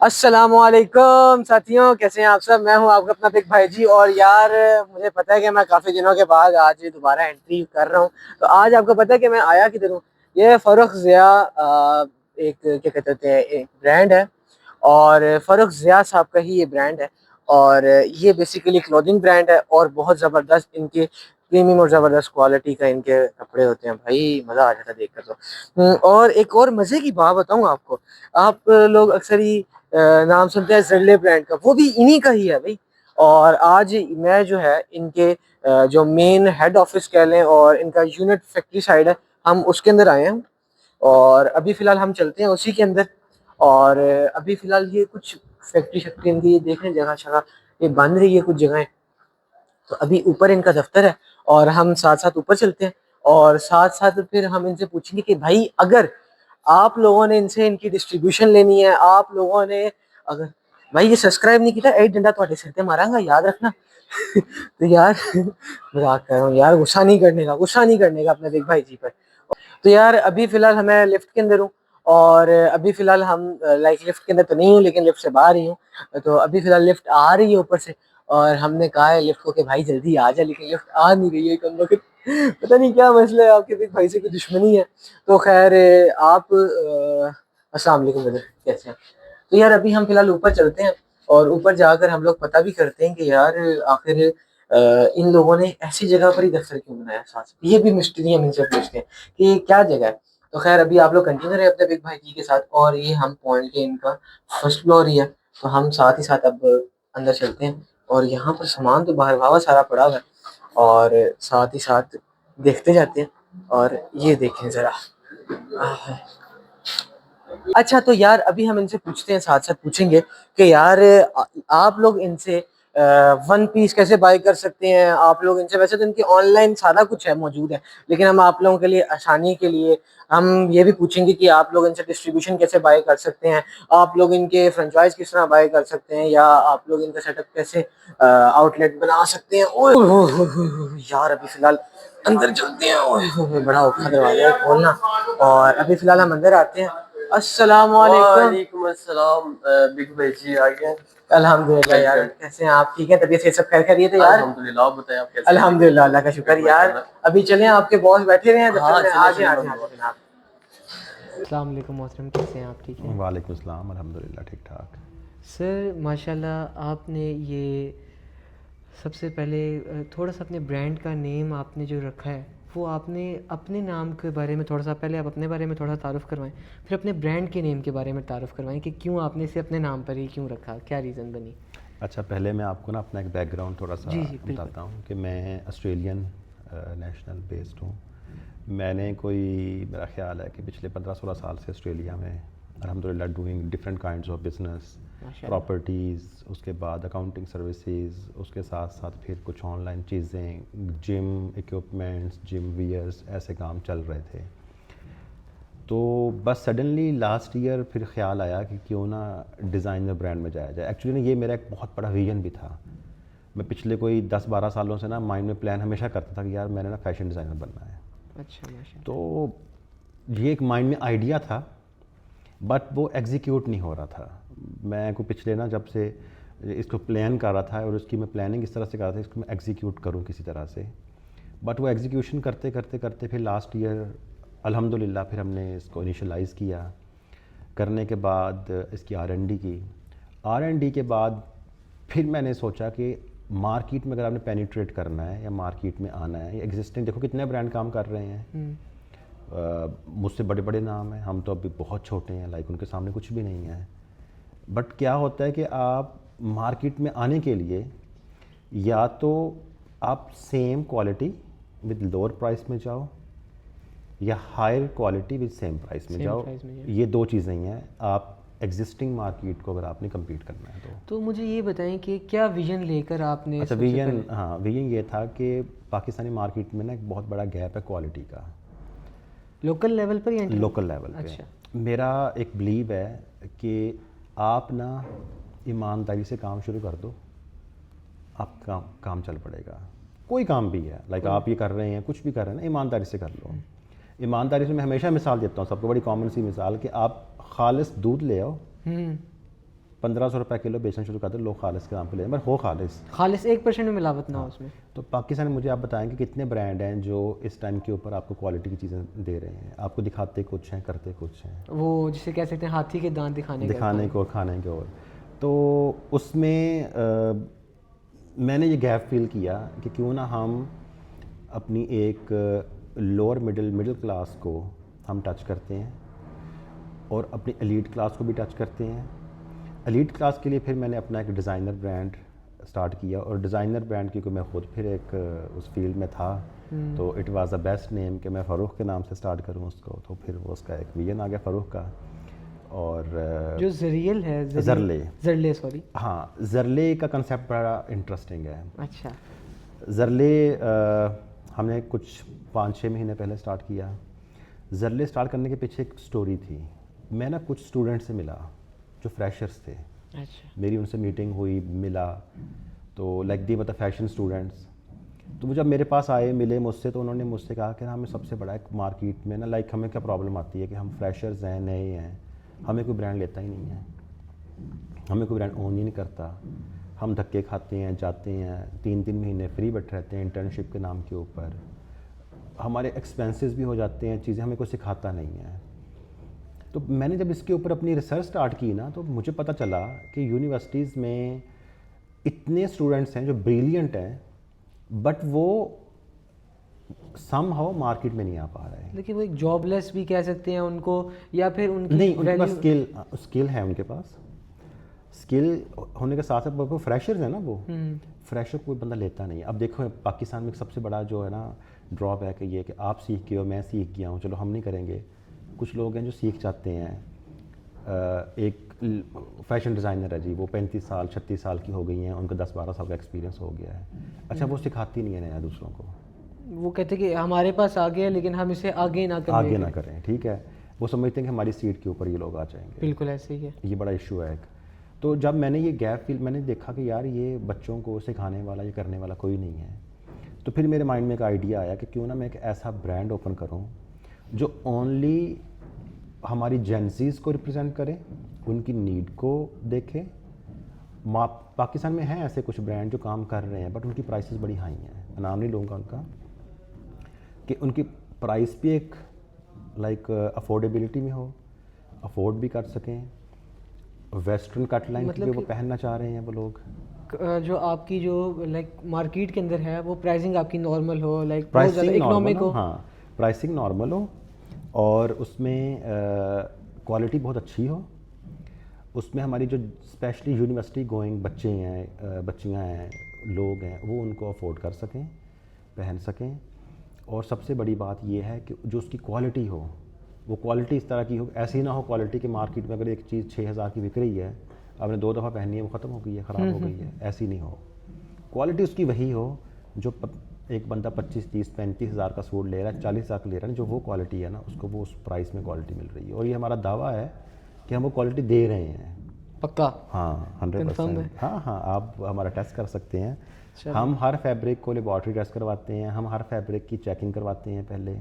السلام علیکم ساتھیوں، کیسے ہیں آپ سب؟ میں ہوں آپ کا اپنا بگ بھائی جی، اور یار مجھے پتہ ہے کہ میں کافی دنوں کے بعد آج دوبارہ انٹری کر رہا ہوں. تو آج آپ کو پتہ ہے کہ میں آیا کدھر ہوں. یہ فروخ ضیاء ایک کیا کہتے ہیں ایک برانڈ ہے، اور فروخ ضیاء صاحب کا ہی یہ برانڈ ہے. اور یہ بیسیکلی کلودنگ برانڈ ہے، اور بہت زبردست ان کے پریمیم اور زبردست کوالٹی کا ان کے کپڑے ہوتے ہیں. بھائی مزہ آ جاتا ہے دیکھ کر. تو اور ایک اور مزے کی بات بتاؤں آپ کو. آپ لوگ اکثر ہی نام سنتے ہیں زرلے برانڈ کا، وہ بھی انہی کا ہی ہے بھائی. اور آج میں جو ہے ان کے جو مین ہیڈ آفس کہہ لیں اور ان کا یونٹ فیکٹری سائڈ ہے، ہم اس کے اندر آئے ہیں. اور ابھی فی الحال ہم چلتے ہیں اسی کے اندر. اور ابھی فی الحال یہ کچھ فیکٹری ان کی یہ دیکھیں جگہ شگہ یہ بن رہی ہے کچھ جگہیں. تو ابھی اوپر ان کا دفتر ہے، اور ہم ساتھ ساتھ اوپر چلتے ہیں. اور ساتھ ساتھ پھر ہم ان سے پوچھیں گے کہ بھائی اگر آپ لوگوں نے ان سے ان کی ڈسٹریبیوشن لینی ہے، آپ لوگوں نے اگر بھائی یہ سبسکرائب نہیں کیا ایک ڈنڈا تھوڑے سر تے مارا گا، یاد رکھنا. تو یار مذاق کر رہا ہوں یار، غصہ نہیں کرنے کا اپنے بگ بھائی جی پر. تو یار ابھی فی الحال ہمیں لفٹ کے اندر ہوں، اور ابھی فی الحال ہم لائک لفٹ کے اندر تو نہیں ہوں لیکن لفٹ سے باہر ہی ہوں. تو ابھی فی الحال لفٹ آ رہی ہے اوپر سے، اور ہم نے کہا ہے لفٹ کو کہ بھائی جلدی آ جائے، لیکن لفٹ آ نہیں رہی ہے. کم وقت پتہ نہیں کیا مسئلہ ہے، آپ کے بگ بھائی سے کوئی دشمنی ہے. تو خیر آپ السلام علیکم بدر، کیسے ہیں؟ تو یار ابھی ہم فی الحال اوپر چلتے ہیں، اور اوپر جا کر ہم لوگ پتہ بھی کرتے ہیں کہ یار آخر ان لوگوں نے ایسی جگہ پر ہی دفتر کیوں بنایا. ساتھ یہ بھی مسٹری ہم ان سے پوچھتے ہیں کہ یہ کیا جگہ ہے. تو خیر ابھی آپ لوگ کنٹینیو رہے اپنے بگ بھائی جی کے ساتھ، اور یہ ہم پوائنٹ کے ان کا فرسٹ فلور ہی ہے. تو ہم ساتھ ہی ساتھ اب اندر چلتے ہیں، اور یہاں پر سامان تو باہر واوا سارا پڑا ہوا ہے، اور ساتھ ہی ساتھ دیکھتے جاتے ہیں. اور یہ دیکھیں ذرا. اچھا تو یار ابھی ہم ان سے پوچھتے ہیں، ساتھ ساتھ پوچھیں گے کہ یار آپ لوگ ان سے ون پیس کیسے بائی کر سکتے ہیں. آپ لوگ ان سے ویسے تو ان کی آن لائن سارا کچھ ہے موجود ہے، لیکن ہم آپ لوگوں کے لیے آسانی کے لیے ہم یہ بھی پوچھیں گے کہ آپ لوگ ان سے ڈسٹریبیوشن کیسے بائی کر سکتے ہیں، آپ لوگ ان کے فرینچائز کس طرح بائی کر سکتے ہیں، یا آپ لوگ ان کا سیٹ اپ کیسے آؤٹ لیٹ بنا سکتے ہیں. اوئے ہوئے ہوئے ہوئے یار ابھی فی الحال اندر چلتے ہیں. اوئے ہوئے بڑا اوکھا دروازہ ہے کھولنا. اور ابھی فی الحال ہم اندر آتے ہیں. السلام علیکم. وعلیکم السلام بگ بھائی جی، آگے الحمدللہ. یار کیسے ہیں آپ؟ ٹھیک ہے؟ طبیعت سے سب خیر خیریت ہے یار؟ الحمدللہ. آپ بتائیں آپ کیسے ہیں؟ الحمدللہ اللہ کا شکر. یار ابھی چلیں، آپ کے باس بیٹھے ہوئے ہیں دفتر میں. آ جائیں جناب. السلام علیکم محترم، کیسے ہیں آپ؟ ٹھیک ہیں؟ وعلیکم السلام، الحمدللہ ٹھیک ٹھاک. سر ماشاءاللہ آپ نے یہ سب سے پہلے تھوڑا سا اپنے برانڈ کا نیم آپ نے جو رکھا ہے وہ آپ نے اپنے نام کے بارے میں تھوڑا سا، پہلے آپ اپنے بارے میں تھوڑا تعارف کروائیں، پھر اپنے برانڈ کے نیم کے بارے میں تعارف کروائیں کہ کیوں آپ نے اسے اپنے نام پر ہی کیوں رکھا، کیا ریزن بنی. اچھا پہلے میں آپ کو نا اپنا ایک بیک گراؤنڈ تھوڑا سا جی بالکل. بتاتا ہوں کہ میں آسٹریلین نیشنل بیسڈ ہوں. میں نے کوئی میرا خیال ہے کہ پچھلے 15-16 سال سے آسٹریلیا میں الحمدللہ doing different kinds of business, properties, اس کے بعد اکاؤنٹنگ سروسز، اس کے ساتھ ساتھ پھر کچھ آن لائن چیزیں، جم ایکوپمنٹس، جم ویئرس، ایسے کام چل رہے تھے. تو بس سڈنلی لاسٹ ایئر پھر خیال آیا کہ کیوں نہ ڈیزائنر برانڈ میں جایا جائے. ایکچولی نا یہ میرا ایک بہت بڑا ویژن بھی تھا. میں پچھلے کوئی 10-12 سالوں سے نا مائنڈ میں پلان ہمیشہ کرتا تھا کہ یار میں نے نا فیشن ڈیزائنر بننا ہے. اچھا ماشاء تو یہ ایک مائنڈ میں آئیڈیا تھا، بٹ وہ ایگزیکیوٹ نہیں ہو رہا تھا. میں کو پچھلے نا جب سے اس کو پلان کر رہا تھا، اور اس کی میں پلاننگ اس طرح سے کر رہا تھا اس کو میں ایگزیکیوٹ کروں کسی طرح سے. بٹ وہ ایگزیکیوشن کرتے کرتے کرتے پھر لاسٹ ایئر الحمدللہ پھر ہم نے اس کو انیشلائز کیا. کرنے کے بعد اس کی R&D کی. R&D کے بعد پھر میں نے سوچا کہ مارکیٹ میں اگر آپ نے پینیٹریٹ کرنا ہے یا مارکیٹ میں آنا ہے یا ایگزسٹنگ، دیکھو کتنے برانڈ کام کر رہے ہیں. مجھ سے بڑے بڑے نام ہیں، ہم تو ابھی بہت چھوٹے ہیں، لائک ان کے سامنے کچھ بھی نہیں ہے. بٹ کیا ہوتا ہے کہ آپ مارکیٹ میں آنے کے لیے یا تو آپ same quality with lower price میں جاؤ، یا higher quality with same price میں جاؤ. یہ دو چیزیں ہی ہیں. آپ ایگزسٹنگ مارکیٹ کو اگر آپ نے کمپیٹ کرنا ہے تو مجھے یہ بتائیں کہ کیا ویژن لے کر آپ نے اچھا ویژن، ہاں ویژن یہ تھا کہ پاکستانی مارکیٹ میں نا ایک بہت بڑا گیپ ہے کوالٹی کا، لوکل لیول پر یا لوکل لیول پہ. میرا ایک بلیو ہے کہ آپ نا ایمانداری سے کام شروع کر دو، آپ کا کام چل پڑے گا. کوئی کام بھی ہے، لائک آپ یہ کر رہے ہیں، کچھ بھی کر رہے ہیں نا، ایمانداری سے کر لو. ایمانداری سے میں ہمیشہ مثال دیتا ہوں سب کو، بڑی کامن سی مثال کہ آپ خالص دودھ لے آؤ، 1500 روپے کلو بیچنا شروع کر دیں لوگ خالص کے نام پہ لیں بٹ ہو خالص. خالص 1% میں ملاوٹ نہ ہو اس میں. تو پاکستان میں مجھے آپ بتائیں کہ کتنے برانڈ ہیں جو اس ٹائم کے اوپر آپ کو کوالٹی کی چیزیں دے رہے ہیں, آپ کو دکھاتے کچھ ہیں کرتے کچھ ہیں, وہ جسے کہہ سکتے ہیں ہاتھی کے دانت دکھانے کو اور کھانے کے. اور تو اس میں میں نے یہ گیپ فیل کیا کہ کیوں نہ ہم اپنی ایک لوور مڈل کلاس کو ہم ٹچ کرتے ہیں اور اپنی ایلیٹ کلاس کو بھی ٹچ کرتے ہیں. ایلیٹ کلاس کے لیے پھر میں نے اپنا ایک ڈیزائنر برانڈ سٹارٹ کیا, اور ڈیزائنر برانڈ کیونکہ میں خود پھر ایک اس فیلڈ میں تھا تو اٹ واز دا بیسٹ نیم کہ میں فاروق کے نام سے سٹارٹ کروں اس کو. تو پھر وہ اس کا ایک ویژن آ گیا فاروق کا. اور جو زریل ہے زرلے سوری ہاں زرلے کا کنسیپٹ بڑا انٹرسٹنگ ہے. اچھا زرلے ہم نے کچھ 5-6 مہینے پہلے سٹارٹ کیا. زرلے سٹارٹ کرنے کے پیچھے ایک سٹوری تھی. میں نا کچھ اسٹوڈنٹ سے ملا جو فریشرز تھے. اچھا میری ان سے میٹنگ ہوئی, ملا تو لائک دی بتا فیشن اسٹوڈنٹس. تو وہ جب میرے پاس آئے ملے مجھ سے تو انہوں نے مجھ سے کہا کہ ہمیں سب سے بڑا ایک مارکیٹ میں نا لائک ہمیں کیا پرابلم آتی ہے کہ ہم فریشرز ہیں, نئے ہیں, ہمیں کوئی برانڈ لیتا ہی نہیں ہے, ہمیں کوئی برانڈ اون ہی نہیں کرتا. ہم دھکے کھاتے ہیں, جاتے ہیں 3 مہینے فری بیٹھے رہتے ہیں انٹرنشپ کے نام کے اوپر, ہمارے ایکسپینسز بھی ہو جاتے ہیں, چیزیں ہمیں کوئی سکھاتا نہیں ہے. تو میں نے جب اس کے اوپر اپنی ریسرچ سٹارٹ کی نا تو مجھے پتہ چلا کہ یونیورسٹیز میں اتنے اسٹوڈنٹس ہیں جو بریلینٹ ہیں بٹ وہ سم ہاؤ مارکیٹ میں نہیں آ پا رہے ہیں. لیکن وہ ایک جاب لیس بھی کہہ سکتے ہیں ان کو, یا پھر ان کی نہیں, ان کے پاس اسکل ہے, ان کے پاس اسکل ہونے کے ساتھ ساتھ فریشرز ہیں نا, وہ فریشر کوئی بندہ لیتا نہیں. اب دیکھو پاکستان میں سب سے بڑا جو ہے نا ڈرا بیک ہے یہ کہ آپ سیکھ گئے ہو, میں سیکھ گیا ہوں, چلو ہم نہیں کریں گے. کچھ لوگ ہیں جو سیکھ جاتے ہیں. ایک فیشن ڈیزائنر ہے جی, وہ 35-36 سال کی ہو گئی ہیں, ان کا 10-12 سال کا ایکسپیرینس ہو گیا ہے. اچھا وہ سکھاتی نہیں ہے نیا دوسروں کو, وہ کہتے ہیں کہ ہمارے پاس آ گیا لیکن ہم اسے آگے نہ کریں. ٹھیک ہے, وہ سمجھتے ہیں کہ ہماری سیٹ کے اوپر یہ لوگ آ جائیں گے. بالکل ایسے ہی ہے, یہ بڑا ایشو ہے ایک. تو جب میں نے یہ گیپ فیل میں نے دیکھا کہ یار یہ بچوں کو سکھانے والا یہ کرنے والا کوئی نہیں ہے, تو پھر میرے مائنڈ میں ایک آئیڈیا آیا کہ کیوں نہ میں ایک ایسا برانڈ اوپن کروں جو اونلی ہماری جینزیز کو ریپرزینٹ کرے, ان کی نیڈ کو دیکھے. پاکستان میں ہیں ایسے کچھ برانڈ جو کام کر رہے ہیں بٹ ان کی پرائسز بڑی ہائی ہیں, نام نہیں لوں گا ان کا, کہ ان کی پرائس بھی ایک لائک افورڈیبلٹی میں ہو, افورڈ بھی کر سکیں. ویسٹرن کٹ لائن بھی وہ پہننا چاہ رہے ہیں وہ لوگ. جو آپ کی جو لائک مارکیٹ کے اندر ہے وہ پرائسنگ آپ کی نارمل ہو, لائک بہت زیادہ اکنامک ہو. ہاں پرائسنگ نارمل ہو اور اس میں کوالٹی بہت اچھی ہو. اس میں ہماری جو اسپیشلی یونیورسٹی گوئنگ بچے ہیں, بچیاں ہیں, لوگ ہیں, وہ ان کو افورڈ کر سکیں, پہن سکیں. اور سب سے بڑی بات یہ ہے کہ جو اس کی کوالٹی ہو وہ کوالٹی اس طرح کی ہو, ایسی نہ ہو کوالٹی کہ مارکیٹ میں اگر ایک چیز 6000 کی بک رہی ہے, آپ نے 2 دفعہ پہنی ہے وہ ختم ہو گئی ہے, خراب ہو گئی ہے, ایسی نہیں ہو. کوالٹی اس کی وہی ہو جو ایک بندہ 25-30-35 ہزار کا سوٹ لے رہا ہے, 40 ہزار کا لے رہا ہے, جو وہ کوالٹی ہے نا اس کو وہ اس پرائس میں کوالٹی مل رہی ہے. اور یہ ہمارا دعویٰ ہے کہ ہم وہ کوالٹی دے رہے ہیں. پکا؟ ہاں 100%. ہاں آپ ہمارا ٹیسٹ کر سکتے ہیں. ہم ہر فیبرک کو لیبارٹری ٹیسٹ کرواتے ہیں, ہم ہر فیبرک کی چیکنگ کرواتے ہیں پہلے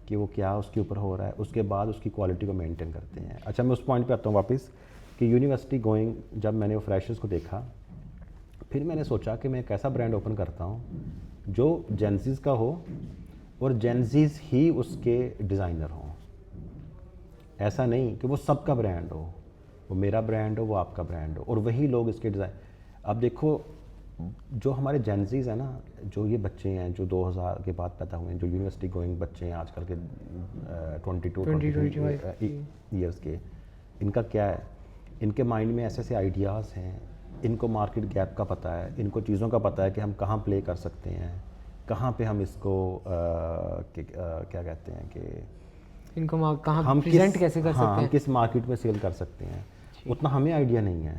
کہ وہ کیا اس کے اوپر ہو رہا ہے, اس کے بعد اس کی کوالٹی کو مینٹین کرتے ہیں. اچھا میں اس پوائنٹ پہ آتا ہوں واپس کہ یونیورسٹی گوئنگ جب میں نے وہ فریشرز کو دیکھا, پھر میں نے سوچا کہ میں ایک ایسا برانڈ اوپن کرتا ہوں جو جینزیز کا ہو اور جینزیز ہی اس کے ڈیزائنر ہوں. ایسا نہیں کہ وہ سب کا برانڈ ہو, وہ میرا برانڈ ہو, وہ آپ کا برانڈ ہو, اور وہی لوگ اس کے ڈیزائن. اب دیکھو جو ہمارے جینزیز ہیں نا, جو یہ بچے ہیں جو 2000 کے بعد پیدا ہوئے ہیں, جو یونیورسٹی گوئنگ بچے ہیں آج کل کے 22-23 ایئرس کے, ان کا کیا ہے, ان کے مائنڈ میں ایسے ایسے آئیڈیاز ہیں, ان کو مارکیٹ گیپ کا پتہ ہے, ان کو چیزوں کا پتہ ہے کہ ہم کہاں پلے کر سکتے ہیں, کہاں پہ ہم اس کو کیا کہتے ہیں کہ ان کو کہاں پریزنٹ کیسے کر سکتے ہیں, ہم کس مارکیٹ میں سیل کر سکتے ہیں. اتنا ہمیں آئیڈیا نہیں ہے,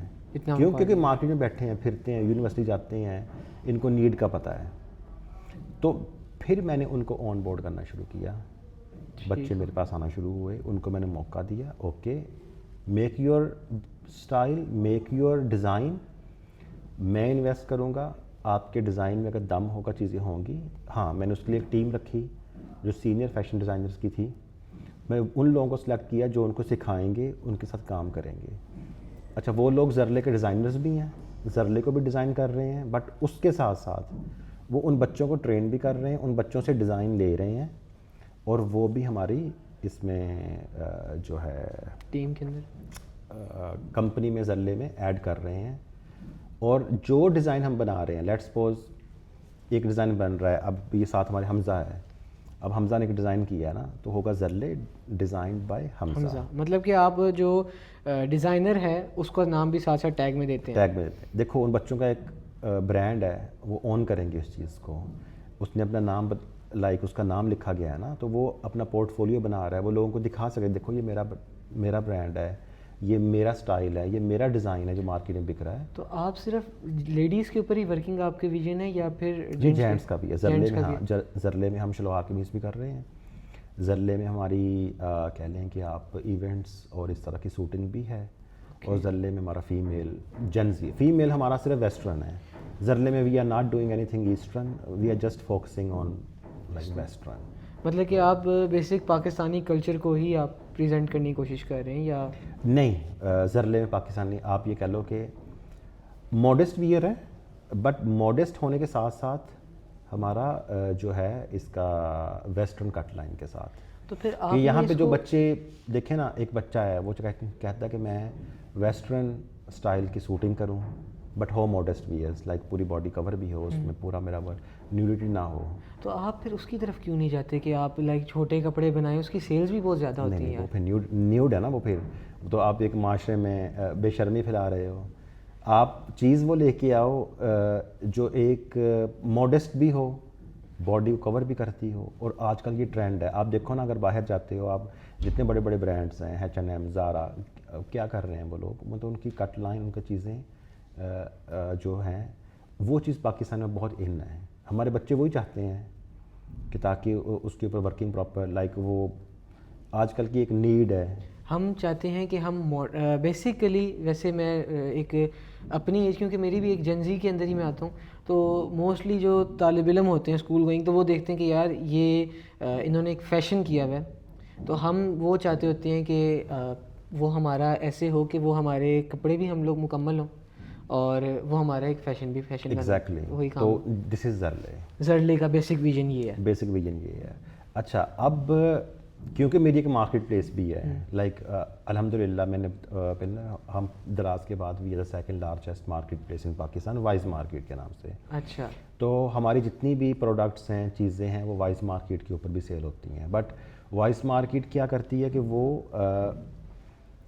کیونکہ مارکیٹ میں بیٹھے ہیں, پھرتے ہیں, یونیورسٹی جاتے ہیں, ان کو نیڈ کا پتہ ہے. تو پھر میں نے ان کو آن بورڈ کرنا شروع کیا, بچے میرے پاس آنا شروع ہوئے, ان کو میں نے موقع دیا, okay make your style, make your design, میں انویسٹ کروں گا, آپ کے ڈیزائن میں اگر دم ہوگا چیزیں ہوں گی. ہاں میں نے اس کے لیے ایک ٹیم رکھی جو سینئر فیشن ڈیزائنرز کی تھی. میں ان لوگوں کو سلیکٹ کیا جو ان کو سکھائیں گے, ان کے ساتھ کام کریں گے. اچھا وہ لوگ زرلے کے ڈیزائنرز بھی ہیں, زرلے کو بھی ڈیزائن کر رہے ہیں, بٹ اس کے ساتھ ساتھ وہ ان بچوں کو ٹرین بھی کر رہے ہیں, ان بچوں سے ڈیزائن لے رہے ہیں, اور وہ بھی ہماری اس میں جو ہے ٹیم کے اندر کمپنی میں زرلے میں ایڈ کر رہے ہیں. اور جو ڈیزائن ہم بنا رہے ہیں, لیٹ سپوز ایک ڈیزائن بن رہا ہے, اب یہ ساتھ ہمارے حمزہ ہے, اب حمزہ نے ایک ڈیزائن کیا ہے نا, تو ہوگا زرلے ڈیزائنڈ بائی حمزہ. مطلب کہ آپ جو ڈیزائنر ہے اس کا نام بھی ساتھ ساتھ ٹیگ میں دیتے ہیں. ٹیگ میں دیتے ہیں. دیکھو ان بچوں کا ایک برانڈ ہے, وہ اون کریں گے اس چیز کو, اس نے اپنا نام لائک اس کا نام لکھا گیا ہے نا, تو وہ اپنا پورٹ فولیو بنا رہا ہے, وہ لوگوں کو دکھا سکے دیکھو یہ میرا برانڈ ہے, یہ میرا سٹائل ہے, یہ میرا ڈیزائن ہے جو مارکیٹ میں بک رہا ہے. تو آپ صرف لیڈیز کے اوپر ہی ورکنگ آپ کے ویژن ہے یا پھر جی جینٹس کا بھی ہے زرلے میں. ہاں زرلے میں ہم شلوار قمیص بھی کر رہے ہیں, زرلے میں ہماری کہہ لیں کہ آپ ایونٹس اور اس طرح کی سوٹنگ بھی ہے, اور زرلے میں ہمارا فیمیل جنزی, فیمیل ہمارا صرف ویسٹرن ہے. زرلے میں we are not doing anything eastern, we are just focusing on like western. مطلب کہ آپ بیسک پاکستانی کلچر کو ہی آپ پریزنٹ کرنے کی کوشش کر رہے ہیں یا نہیں؟ زرلے میں پاکستانی آپ یہ کہہ لو کہ ماڈسٹ ویئر ہے, بٹ ماڈسٹ ہونے کے ساتھ ساتھ ہمارا جو ہے اس کا ویسٹرن کٹ لائن کے ساتھ. تو پھر کہ یہاں پہ جو بچے دیکھیں نا, ایک بچہ ہے وہ کہتا ہے کہ میں ویسٹرن اسٹائل کی سوٹنگ کروں بٹ ہو ماڈسٹ ویئرز, لائک پوری باڈی کور بھی ہو, اس میں پورا میرا نیوڈیٹی نہ ہو. تو آپ پھر اس کی طرف کیوں نہیں جاتے کہ آپ لائک چھوٹے کپڑے بنائیں, اس کی سیلز بھی بہت زیادہ ہوتی ہیں. وہ پھر نیوڈ ہے نا, وہ پھر تو آپ ایک معاشرے میں بے شرمی پھیلا رہے ہو. آپ چیز وہ لے کے آؤ جو ایک ماڈسٹ بھی ہو, باڈی کو کور بھی کرتی ہو, اور آج کل یہ ٹرینڈ ہے. آپ دیکھو نا اگر باہر جاتے ہو آپ, جتنے بڑے بڑے برانڈس ہیں, H&M, زارا, کیا کر رہے ہیں وہ لوگ, مطلب ان کی کٹ لائن, ان کی چیزیں جو ہیں وہ چیز پاکستان میں بہت ان ہے. ہمارے بچے وہی چاہتے ہیں کہ تاکہ اس کے اوپر ورکنگ پراپر, لائک وہ آج کل کی ایک نیڈ ہے. ہم چاہتے ہیں کہ ہم بیسیکلی, ویسے میں ایک اپنی ایج, کیونکہ میری بھی ایک جنزی کے اندر ہی میں آتا ہوں, تو موسٹلی جو طالب علم ہوتے ہیں اسکول گوئنگ, تو وہ دیکھتے ہیں کہ یار یہ انہوں نے ایک فیشن کیا ہوا ہے, تو ہم وہ چاہتے ہوتے ہیں کہ وہ ہمارا ایسے ہو کہ وہ ہمارے کپڑے بھی ہم لوگ مکمل ہوں اور وہ ہمارا ایک فیشن بھی فیشن ایگزیکٹلی. وہی تو دس از زرلے. زرلے کا بیسک ویژن یہ ہے. بیسک ویژن یہ ہے. اچھا اب کیونکہ میری ایک مارکیٹ پلیس بھی ہے, لائک الحمد للہ میں نے پہلے ہم دراز کے بعد we are second largest marketplace in Pakistan, wise market کے نام سے. اچھا. تو ہماری جتنی بھی پروڈکٹس ہیں, چیزیں ہیں, وہ وائز مارکیٹ کے اوپر بھی سیل ہوتی ہیں. بٹ وائز مارکیٹ کیا کرتی ہے کہ وہ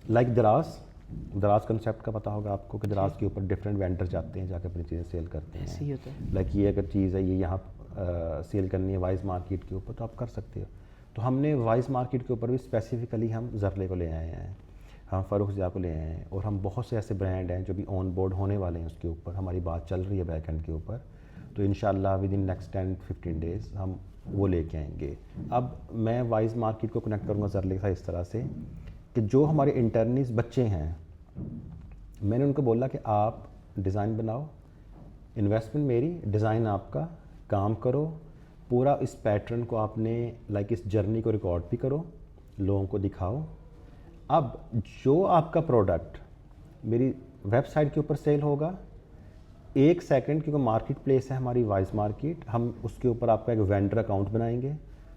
لائک دراز کنسیپٹ کا پتہ ہوگا آپ کو, کہ دراز کے اوپر ڈفرینٹ وینڈر جاتے ہیں, جا کے اپنی چیزیں سیل کرتے ہیں. ایسے ہی ہوتا ہے. لائک یہ اگر چیز ہے یہ یہاں سیل کرنی ہے وائز مارکیٹ کے اوپر, تو آپ کر سکتے ہو. تو ہم نے وائز مارکیٹ کے اوپر بھی اسپیسیفکلی ہم زرلے کو لے آئے ہیں, ہم فاروق ضیاء کو لے آئے ہیں, اور ہم بہت سے ایسے برانڈ ہیں جو بھی آن بورڈ ہونے والے ہیں. اس کے اوپر ہماری بات چل رہی ہے بیک اینڈ کے اوپر, تو انشاءاللہ ود ان نیکسٹ 10-15 days ہم وہ لے کے آئیں گے. اب میں وائز مارکیٹ کو کنیکٹ کروں گا زرلے کے ساتھ اس طرح سے کہ جو ہمارے انٹرنیز بچے ہیں, میں نے ان کو بولا کہ آپ ڈیزائن بناؤ, انویسٹمنٹ میری, ڈیزائن آپ کا, کام کرو, پورا اس پیٹرن کو آپ نے لائک اس جرنی کو ریکارڈ بھی کرو, لوگوں کو دکھاؤ. اب جو آپ کا پروڈکٹ میری ویب سائٹ کے اوپر سیل ہوگا, 1 سیکنڈ, کیونکہ مارکیٹ پلیس ہے ہماری وائز مارکیٹ, ہم اس کے اوپر آپ کا ایک وینڈر اکاؤنٹ بنائیں گے,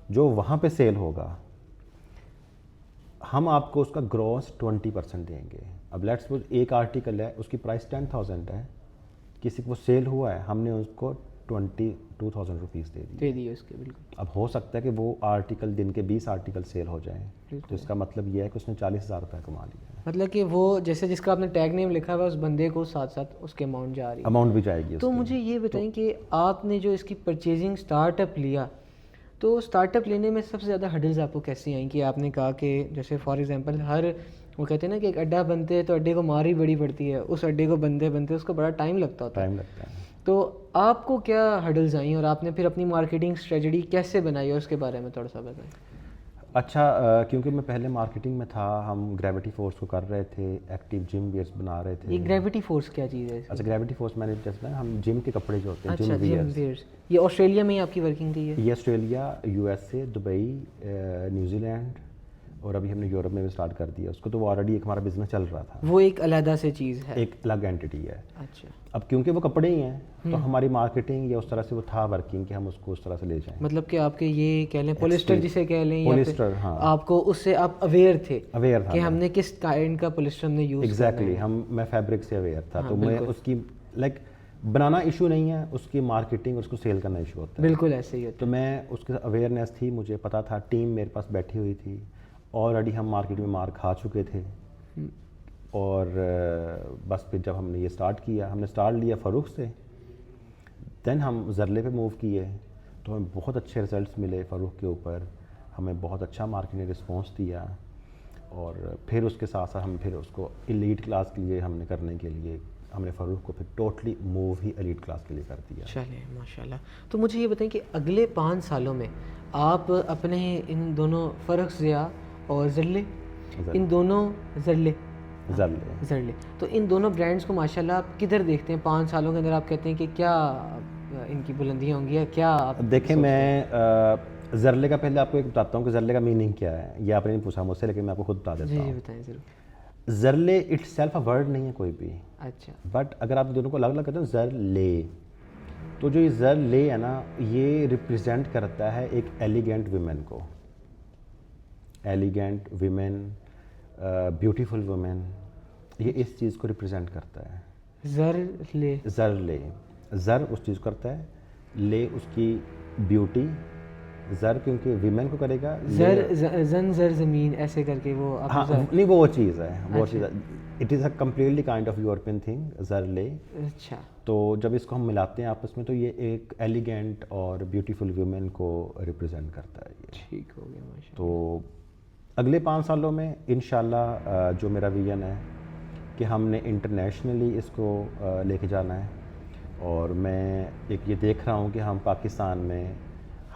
جو وہاں پہ سیل ہوگا ہم آپ کو اس کا گروس 20% دیں گے. اب لیٹس سپوز ایک آرٹیکل ہے, اس کی پرائس 10,000 ہے, کسی کو سیل ہوا ہے, ہم نے اس کو 22,000 روپیز دے دیے اس کے. بالکل. اب ہو سکتا ہے کہ وہ آرٹیکل دن کے 20 آرٹیکل سیل ہو جائیں, تو اس کا مطلب یہ ہے کہ اس نے 40,000 روپے کما لیا ہے. مطلب کہ وہ جیسے جس کا آپ نے ٹیگ نیم لکھا ہوا ہے, اس بندے کو ساتھ ساتھ اس کے اماؤنٹ جا رہی ہے, اماؤنٹ بھی جائے گی. تو مجھے یہ بتائیں کہ آپ نے جو اس کی پرچیزنگ اسٹارٹ اپ لیا, تو اسٹارٹ اپ لینے میں سب سے زیادہ ہڈلز آپ کو کیسی آئیں؟ کہ آپ نے کہا کہ جیسے فار ایگزامپل وہ کہتے ہیں نا کہ ایک اڈا بنتے ہیں تو اڈے کو مار ہی بڑی پڑتی ہے, اس اڈے کو بنتے اس کو بڑا ٹائم لگتا ہے. تو آپ کو کیا ہڈلز آئیں اور آپ نے پھر اپنی مارکیٹنگ اسٹریٹجی کیسے بنائی, اور اس کے بارے میں تھوڑا سا بتائیں. اچھا, کیونکہ میں پہلے مارکیٹنگ میں تھا, ہم گریوٹی فورس کو کر رہے تھے, ایکٹیو جم ویئرس بنا رہے تھے. یہ گریوٹی فورس کیا چیز ہے؟ اچھا, گریوٹی فورس میں نے جیسے ہم جم کے کپڑے جو ہوتے ہیں, جم ویئرس, یہ آسٹریلیا میں ہی آپ کی ورکنگ تھی؟ یہ Australia, USA, Dubai, New Zealand, اور ابھی ہم نے یورپ میں بھی اسٹارٹ کر دیا اس کو, تو وہ آلریڈی ایک ہمارا بزنس چل رہا تھا, وہ ایک علیحدہ سے چیز ہے, ایک الگ اینٹی ہے. اچھا, اب کیونکہ وہ کپڑے ہی ہیں تو ہماری مارکیٹنگ یا اس طرح سے وہ تھا ورکنگ کہ ہم اس کو اس طرح سے لے جائیں. مطلب کہ آپ کے یہ کہہ لیں پولیسٹر جسے کہہ لیں, پولیسٹر, ہاں, آپ کو اس سے آپ اویئر تھے اویئر تھا کہ ہم نے کس کائنڈ کا پولیسٹر ہم نے یوز کرنا ہے. ایگزیکٹلی, میں فیبرک سے اویئر تھا, تو میں اس کی لائک بنانا ایشو نہیں ہے, اس کی مارکیٹنگ اور اس کو سیل کرنا ایشو ہوتا ہے. بالکل ایسے ہی ہوتا تو میں اس کے اویئرنیس تھی, مجھے پتا تھا, ٹیم میرے پاس بیٹھی ہوئی تھی, آلریڈی ہم مارکیٹ میں مار کھا چکے تھے. اور بس پھر جب ہم نے یہ اسٹارٹ کیا, ہم نے اسٹارٹ لیا فاروق سے, دین ہم زرلے پہ موو کیے, تو ہمیں بہت اچھے رزلٹس ملے فاروق کے اوپر, ہمیں بہت اچھا مارکیٹ نے رسپانس دیا. اور پھر اس کے ساتھ ساتھ ہم پھر اس کو ایلیٹ کلاس کے لیے ہم نے کرنے کے لیے ہم نے فاروق کو پھر ٹوٹلی موو ہی ایلیٹ کلاس کے لیے کر دیا. چلیں ماشاء اللہ. تو مجھے یہ بتائیں کہ اگلے 5 سالوں میں آپ اپنے ان دونوں فرق ضیاء اور زرلے, ان دونوں زرلے, تو ان دونوں برانڈس کو ماشاء اللہ آپ کدھر دیکھتے ہیں 5 سالوں کے اندر؟ آپ کہتے ہیں کہ کیا ان کی بلندیاں ہوں گی یا کیا آپ دیکھیں؟ میں زرلے کا پہلے آپ کو ایک بتاتا ہوں کہ زرلے کا میننگ کیا ہے. یہ آپ نے نہیں پوچھا مجھ سے, لیکن میں آپ کو خود بتا دیتا ہوں. جی بتائیں ضرور. زرلے اٹ سیلف اے ورڈ نہیں ہے کوئی بھی, اچھا, بٹ اگر آپ دونوں کو الگ الگ کرتے ہیں زر لے, تو جو یہ زر لے ہے نا, یہ ریپرزینٹ کرتا ہے ایک ایلیگینٹ ویمن کو, ایلیگینٹ ویمن, بیوٹیفل ویمن, یہ اس چیز کو ریپرزینٹ کرتا ہے. زر لے, زر لے, زر اس چیز کو کرتا ہے, لے اس کی بیوٹی, زر کیونکہ ویمن کو کرے گا, زن زر زمین ایسے کر کے وہ, ہاں نہیں وہ چیز ہے, وہ چیز ہے. It is a completely kind of European thing, زر لے. اچھا, تو جب اس کو ہم ملاتے ہیں آپس میں تو یہ ایک ایلیگینٹ اور بیوٹیفل ویمن کو ریپرزینٹ کرتا ہے. یہ ٹھیک ہو گیا ماشاء اللہ. تو اگلے 5 سالوں میں انشاءاللہ جو میرا ویژن ہے کہ ہم نے انٹرنیشنلی اس کو لے کے جانا ہے, اور میں ایک یہ دیکھ رہا ہوں کہ ہم پاکستان میں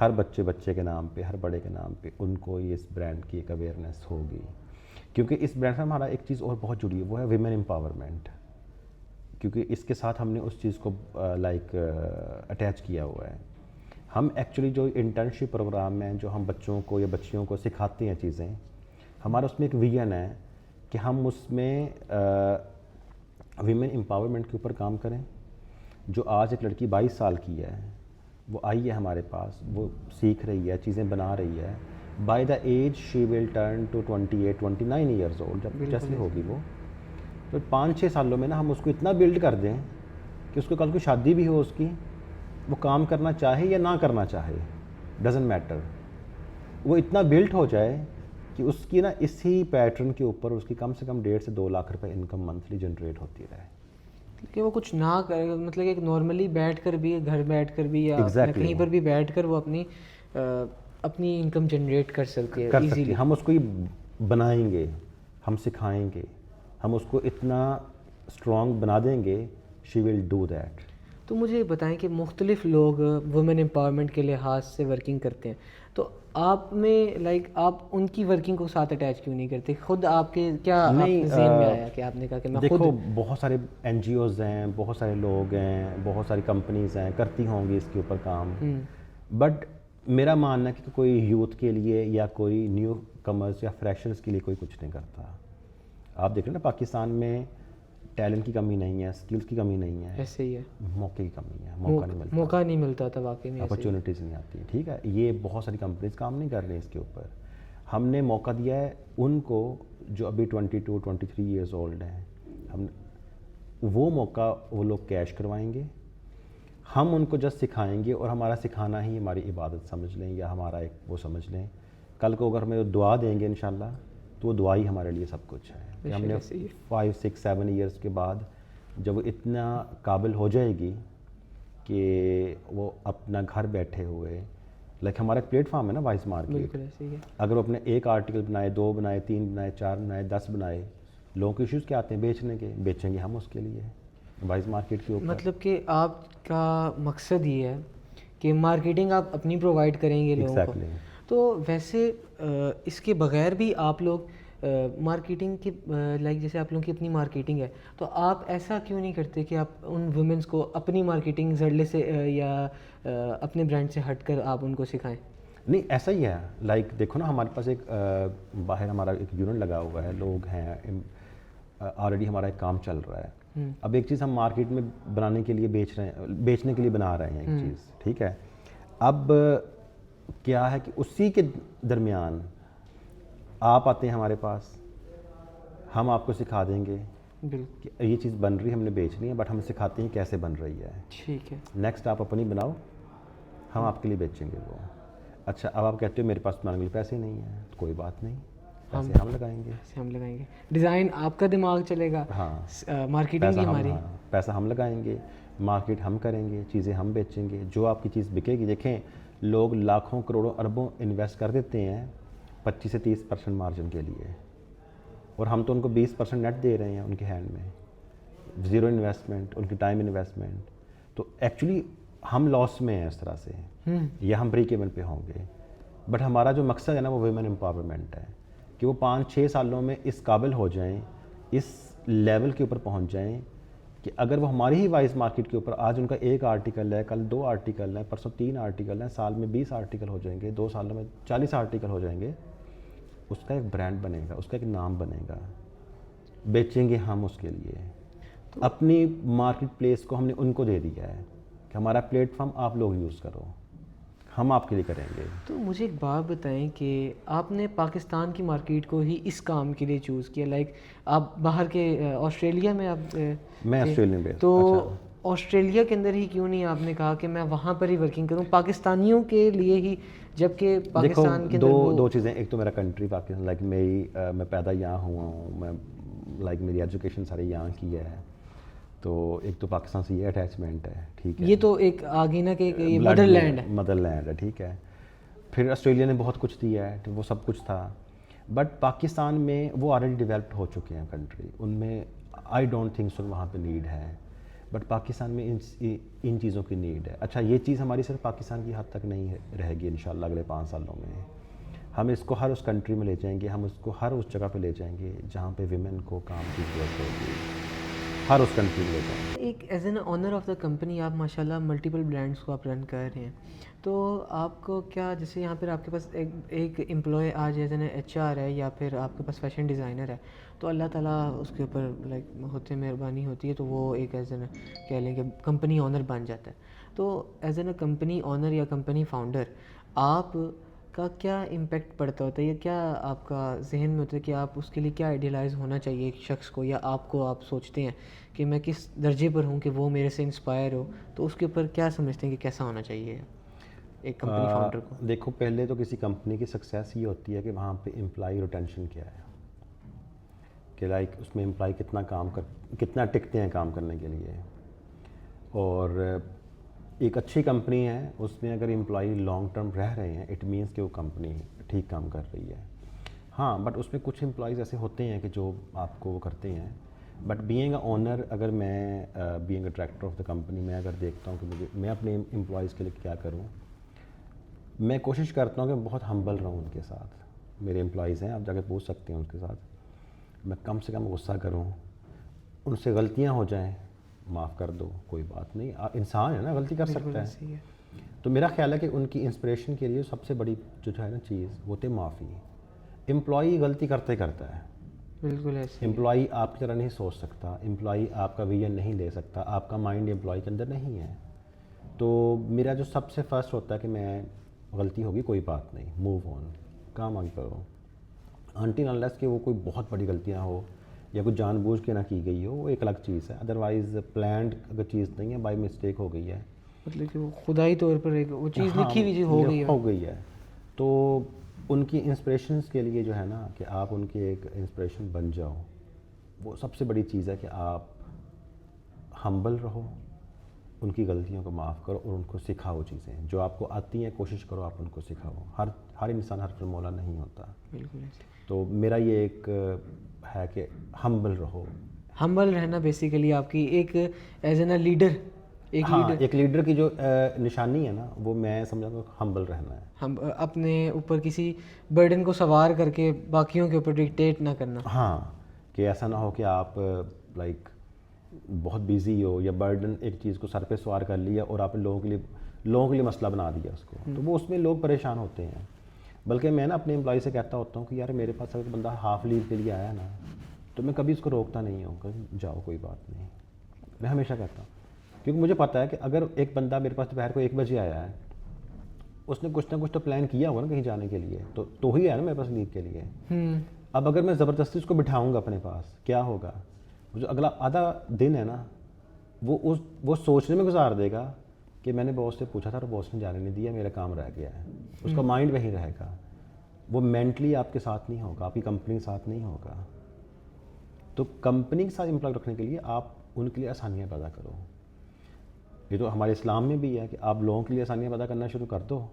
ہر بچے کے نام پہ, ہر بڑے کے نام پہ ان کو یہ اس برانڈ کی ایک اویئرنیس ہوگی, کیونکہ اس برانڈ سے ہمارا ایک چیز اور بہت جڑی ہے, وہ ہے ویمن امپاورمنٹ. کیونکہ اس کے ساتھ ہم نے اس چیز کو لائک اٹیچ کیا ہوا ہے. ہم ایکچولی جو انٹرنشپ پروگرام میں جو ہم بچوں کو یا بچیوں کو سکھاتے ہیں چیزیں, ہمارا اس میں ایک ویژن ہے کہ ہم اس میں ویمن امپاورمنٹ کے اوپر کام کریں. جو آج ایک لڑکی 22 سال کی ہے, وہ آئی ہے ہمارے پاس, وہ سیکھ رہی ہے, چیزیں بنا رہی ہے, by the age she will turn to 28-29 years old, جب جیسے ہوگی وہ, تو 5-6 سالوں میں نا ہم اس کو اتنا بلڈ کر دیں کہ اس کو کل کو شادی بھی ہو اس کی, وہ کام کرنا چاہے یا نہ کرنا چاہے, ڈزنٹ میٹر, وہ اتنا بلڈ ہو جائے کہ اس کی نا اسی پیٹرن کے اوپر اس کی کم سے کم 1.5 سے 2 لاکھ روپے انکم منتھلی جنریٹ ہوتی رہے. کہ وہ کچھ نہ کرے, مطلب کہ نارملی بیٹھ کر بھی, گھر بیٹھ کر بھی, یا کہیں پر بھی بیٹھ کر وہ اپنی انکم جنریٹ کر سکتے ہیں ایزیلی. ہم اس کو یہ بنائیں گے, ہم سکھائیں گے, ہم اس کو اتنا اسٹرانگ بنا دیں گے, شی ول ڈو دیٹ. تو مجھے بتائیں کہ مختلف لوگ وومن امپاورمنٹ کے لحاظ سے ورکنگ کرتے ہیں, تو آپ میں لائک آپ ان کی ورکنگ کو ساتھ اٹیچ کیوں نہیں کرتے؟ خود آپ کے کیا ذہن میں آیا کہ آپ نے کہا کہ میں خود؟ دیکھو بہت سارے این جی اوز ہیں, بہت سارے لوگ ہیں, بہت ساری کمپنیز ہیں, کرتی ہوں گی اس کے اوپر کام, بٹ میرا ماننا ہے کہ کوئی یوتھ کے لیے یا کوئی نیو کمرز یا فریشرز کے لیے کوئی کچھ نہیں کرتا. آپ دیکھ رہے ہیں نا پاکستان میں ٹیلنٹ کی کمی نہیں ہے, اسکلس کی کمی نہیں ہے, ایسے ہی ہے, موقع کی کمی ہے, موقع نہیں ملتا تھا واقعی میں, اپرچونیٹیز نہیں آتی. ٹھیک ہے, یہ بہت ساری کمپنیز کام نہیں کر رہی اس کے اوپر. ہم نے موقع دیا ہے ان کو جو ابھی 22-23 ایئرز اولڈ ہیں, ہم وہ موقع وہ لوگ کیش کروائیں گے, ہم ان کو جسٹ سکھائیں گے, اور ہمارا سکھانا ہی ہماری عبادت سمجھ لیں یا ہمارا ایک وہ سمجھ لیں. کل کو اگر ہمیں دعا دیں گے انشاءاللہ, تو وہ دعا ہی ہمارے لیے سب کچھ ہے. کہ ہم نے 5-6-7 ایئرس کے بعد جب وہ اتنا قابل ہو جائے گی کہ وہ اپنا گھر بیٹھے ہوئے, لائک ہمارا ایک پلیٹ فارم ہے نا وائس مارکیٹ, اگر وہ اپنے ایک آرٹیکل بنائے, 2 بنائے, 3 بنائے, 4 بنائے, 10 بنائے, لوگوں کے ایشوز کیا آتے ہیں بیچنے کے, بیچیں گے ہم اس کے لیے وائس مارکیٹ کے اوپر. مطلب کہ آپ کا مقصد یہ ہے کہ مارکیٹنگ آپ اپنی پرووائڈ کریں گے لوگوں کو. تو ویسے اس کے بغیر بھی آپ لوگ مارکیٹنگ کی, لائک جیسے آپ لوگوں کی اپنی مارکیٹنگ ہے, تو آپ ایسا کیوں نہیں کرتے کہ آپ ان ویمنس کو اپنی مارکیٹنگ زرلے سے یا اپنے برانڈ سے ہٹ کر آپ ان کو سکھائیں؟ نہیں ایسا ہی ہے. لائک دیکھو نا ہمارے پاس ایک باہر ہمارا ایک یونٹ لگا ہوا ہے, لوگ ہیں, آلریڈی ہمارا ایک کام چل رہا ہے. اب ایک چیز ہم مارکیٹ میں بنانے کے لیے بیچنے کے لیے بنا رہے ہیں ایک چیز, ٹھیک ہے. اب کیا ہے کہ اسی کے درمیان آپ آتے ہیں ہمارے پاس, ہم آپ کو سکھا دیں گے کہ یہ چیز بن رہی ہے, ہم نے بیچنی ہے, بٹ ہم سکھاتے ہیں کیسے بن رہی ہے. ٹھیک ہے. نیکسٹ آپ اپنی بناؤ, ہم آپ کے لیے بیچیں گے وہ. اچھا اب آپ کہتے ہو میرے پاس بنانے کے لیے پیسے نہیں ہیں, تو کوئی بات نہیں, پیسے ہم لگائیں گے. ڈیزائن آپ کا دماغ چلے گا, ہاں مارکیٹنگ بھی ہماری, پیسہ ہم لگائیں گے, مارکیٹ ہم کریں گے, چیزیں ہم بیچیں گے, جو آپ کی چیز بکے گی. دیکھیں لوگ لاکھوں کروڑوں اربوں انویسٹ کر دیتے ہیں 25 سے 30% مارجن کے لیے, اور ہم تو ان کو 20% نیٹ دے رہے ہیں ان کے ہینڈ میں, زیرو انویسٹمنٹ, ان کی ٹائم انویسٹمنٹ. تو ایکچولی ہم لاس میں ہیں اس طرح سے, یا ہم بریک ایون پہ ہوں گے. بٹ ہمارا جو مقصد ہے نا وہ ویمن امپاورمنٹ ہے, کہ وہ 5-6 سالوں میں اس قابل ہو جائیں, اس لیول کے اوپر پہنچ جائیں کہ اگر وہ ہماری ہی وائز مارکیٹ کے اوپر آج ان کا 1 آرٹیکل ہے, کل 2 آرٹیکل ہیں, پرسوں 3 آرٹیکل ہیں, سال میں 20 آرٹیکل ہو جائیں گے, 2 سالوں میں 40 آرٹیکل ہو جائیں گے. اس کا ایک برانڈ بنے گا, اس کا ایک نام بنے گا, بیچیں گے ہم اس کے لیے. اپنی مارکیٹ پلیس کو ہم نے ان کو دے دیا ہے کہ ہمارا پلیٹ فارم آپ لوگ یوز کرو, ہم آپ کے لیے کریں گے. تو مجھے ایک بات بتائیں کہ آپ نے پاکستان کی مارکیٹ کو ہی اس کام کے لیے چوز کیا, لائک آپ باہر کے آسٹریلیا میں آپ, میں آسٹریلین بیس, تو آسٹریلیا کے اندر ہی کیوں نہیں آپ نے کہا کہ میں وہاں پر ہی ورکنگ کروں پاکستانیوں کے لیے ہی, جبکہ پاکستان کے اندر دو چیزیں, ایک تو میرا کنٹری پاکستان, لائک میں پیدا یہاں ہوا ہوں, میں لائک میری ایجوکیشن ساری یہاں کی ہے, تو ایک تو پاکستان سے یہ اٹیچمنٹ ہے, ٹھیک ہے, یہ تو ایک آگے نا کہ مدر لینڈ ہے, مدر لینڈ ہے, ٹھیک ہے. پھر آسٹریلیا نے بہت کچھ دیا ہے, وہ سب کچھ تھا, بٹ پاکستان میں وہ آلریڈی ڈیولپڈ ہو چکے ہیں کنٹری, ان میں آئی ڈونٹ تھنک سو وہاں پہ نیڈ ہے, بٹ پاکستان میں ان چیزوں کی نیڈ ہے. اچھا یہ چیز ہماری صرف پاکستان کی حد تک نہیں رہے گی انشاءاللہ, اگلے 5 سالوں میں ہم اس کو ہر اس کنٹری میں لے جائیں گے, ہم اس کو ہر اس جگہ پہ لے جائیں گے جہاں پہ ویمن کو کام کی ضرورت ہوگی, ہر اس کنٹری میں لے جائیں گے. ایک as an honour of the company آپ ماشاءاللہ ملٹیپل برانڈس کو آپ رن کر رہے ہیں, تو آپ کو کیا جیسے یہاں پر آپ کے پاس ایک امپلائی آج ایز این HR ہے, یا پھر آپ کے پاس فیشن ڈیزائنر ہے, تو اللہ تعالیٰ اس کے اوپر لائک ہوتے مہربانی ہوتی ہے, تو وہ ایک ایز این کہہ لیں کہ کمپنی آنر بن جاتا ہے. تو ایز این کمپنی آنر یا کمپنی فاؤنڈر آپ کا کیا امپیکٹ پڑتا ہوتا ہے, یا کیا آپ کا ذہن میں ہوتا ہے کہ آپ اس کے لیے کیا آئیڈیلائز ہونا چاہیے ایک شخص کو, یا آپ سوچتے ہیں کہ میں کس درجے پر ہوں کہ وہ میرے سے انسپائر ہو, تو اس کے اوپر کیا سمجھتے ہیں کہ کیسا ہونا چاہیے ایک کمپنی فاؤنڈر کو؟ دیکھو پہلے تو کسی کمپنی کی سکسیس یہ ہوتی ہے کہ وہاں پہ امپلائی روٹینشن کیا ہے, کہ لائک اس میں امپلائی کتنا ٹکتے ہیں کام کرنے کے لیے. اور ایک اچھی کمپنی ہے اس میں اگر امپلائی لانگ ٹرم رہ رہے ہیں, اٹ مینس کہ وہ کمپنی ٹھیک کام کر رہی ہے. ہاں بٹ اس میں کچھ امپلائیز ایسے ہوتے ہیں کہ جو آپ کو وہ کرتے ہیں, بٹ بینگ اے اونر, اگر میں being a director of the company, میں اگر دیکھتا ہوں کہ میں اپنے امپلائیز کے لیے کیا کروں, میں کوشش کرتا ہوں کہ بہت ہمبل رہوں ان کے ساتھ. میرے امپلائیز ہیں, آپ جا کے پوچھ سکتے ہیں ان کے ساتھ, میں کم سے کم غصہ کروں, ان سے غلطیاں ہو جائیں معاف کر دو, کوئی بات نہیں, انسان ہے نا, غلطی کر سکتا ہے. تو میرا خیال ہے کہ ان کی انسپریشن کے لیے سب سے بڑی جو ہے نا چیز وہ تھے معافی. امپلائی غلطی کرتا ہے, بالکل ایسے, امپلائی آپ کی طرح نہیں سوچ سکتا, امپلائی آپ کا ویژن نہیں لے سکتا, آپ کا مائنڈ امپلائی کے اندر نہیں ہے. تو میرا جو سب سے فرسٹ ہوتا ہے کہ میں غلطی ہوگی کوئی بات نہیں, موو آن, کام آگے کرو, انٹل انلیس کہ وہ کوئی بہت بڑی غلطیاں ہو یا کوئی جان بوجھ کے نہ کی گئی ہو, وہ ایک الگ چیز ہے. ادروائز پلانڈ اگر چیز نہیں ہے, بائی مسٹیک ہو گئی ہے, مطلب کہ وہ خدائی طور پر ایک وہ چیز لکھی ہوئی ہو گئی ہے, تو ان کی انسپریشنس کے لیے جو ہے نا کہ آپ ان کی ایک انسپریشن بن جاؤ, وہ سب سے بڑی چیز ہے کہ آپ ہمبل رہو, ان کی غلطیوں کو معاف کرو اور ان کو سکھاؤ چیزیں جو آپ کو آتی ہیں, کوشش کرو آپ ان کو سکھاؤ. ہر انسان ہر پر مولا نہیں ہوتا. بالکل. تو میرا یہ ایک ہے کہ ہمبل رہو. ہمبل رہنا بیسیکلی آپ کی ایک ایز این اے لیڈر, ایک لیڈر کی جو نشانی ہے نا, وہ میں سمجھا کہ ہمبل رہنا ہے. ہم اپنے اوپر کسی برڈن کو سوار کر کے باقیوں کے اوپر ڈکٹیٹ نہ کرنا. ہاں, کہ ایسا نہ ہو کہ آپ لائک بہت بیزی ہو یا برڈن ایک چیز کو سر پہ سوار کر لیا اور آپ نے لوگوں کے لیے مسئلہ بنا دیا اس کو, تو وہ اس میں لوگ پریشان ہوتے ہیں. بلکہ میں نا اپنے امپلائی سے کہتا ہوتا ہوں کہ یار میرے پاس اگر بندہ ہاف لیو کے لیے آیا نا تو میں کبھی اس کو روکتا نہیں ہوں کہ جاؤ کوئی بات نہیں, میں ہمیشہ کہتا ہوں, کیونکہ مجھے پتہ ہے کہ اگر ایک بندہ میرے پاس دوپہر کو 1 بجے آیا ہے, اس نے کچھ نہ کچھ تو پلان کیا ہوگا نا کہیں جانے کے لیے, تو ہی ہے نا میرے پاس لیو کے لیے. اب اگر میں زبردستی اس کو بٹھاؤں گا اپنے پاس, کیا ہوگا, جو اگلا آدھا دن ہے نا وہ سوچنے میں گزار دے گا کہ میں نے باس سے پوچھا تھا اور باس نے جانے نہیں دیا, میرا کام رہ گیا ہے. اس کا مائنڈ وہیں رہے گا, وہ مینٹلی آپ کے ساتھ نہیں ہوگا, آپ کی کمپنی کے ساتھ نہیں ہوگا. تو کمپنی کے ساتھ امپلائی رکھنے کے لیے آپ ان کے لیے آسانیاں پیدا کرو. یہ تو ہمارے اسلام میں بھی ہے کہ آپ لوگوں کے لیے آسانیاں پیدا کرنا شروع کر دو,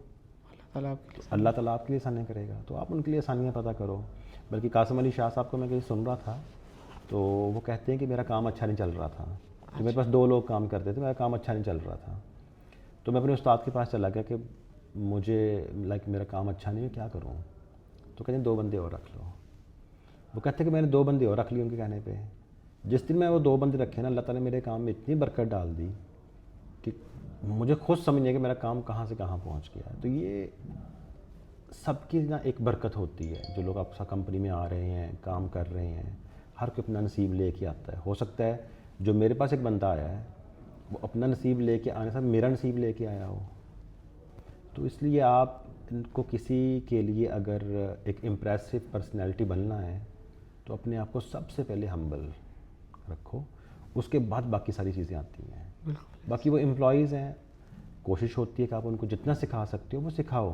اللہ تعالیٰ آپ کے لیے آسانیاں کرے گا, تو آپ ان کے لیے آسانیاں پیدا کرو. بلکہ قاسم علی شاہ صاحب کو میں کہیں سن رہا تھا تو وہ کہتے ہیں کہ میرا کام اچھا نہیں چل رہا تھا, تو میرے پاس 2 لوگ کام کرتے تھے, میرا کام اچھا نہیں چل رہا تھا. تو میں اپنے استاد کے پاس چلا گیا کہ مجھے میرا کام اچھا نہیں ہے, کیا کروں. تو کہتے ہیں 2 بندے اور رکھ لو. وہ کہتے ہیں کہ میں نے 2 بندے اور رکھ لیے ان کے کہنے پہ. جس دن میں وہ 2 بندے رکھے نا, اللہ تعالیٰ نے میرے کام میں اتنی برکت ڈال دی کہ مجھے خود سمجھ نہیں کہ میرا کام کہاں سے کہاں پہنچ گیا. تو یہ سب کی نا ایک برکت ہوتی ہے, جو لوگ آپ سا کمپنی میں آ رہے ہیں, کام کر رہے ہیں, ہر کوئی اپنا نصیب لے کے آتا ہے. ہو سکتا ہے جو میرے پاس ایک بندہ آیا ہے وہ اپنا نصیب لے کے آنے سے میرا نصیب لے کے آیا ہو. تو اس لیے آپ کو کسی کے لیے اگر ایک امپریسو پرسنالٹی بننا ہے تو اپنے آپ کو سب سے پہلے ہمبل رکھو, اس کے بعد باقی ساری چیزیں آتی ہیں. باقی وہ امپلائیز ہیں, کوشش ہوتی ہے کہ آپ ان کو جتنا سکھا سکتے ہو وہ سکھاؤ.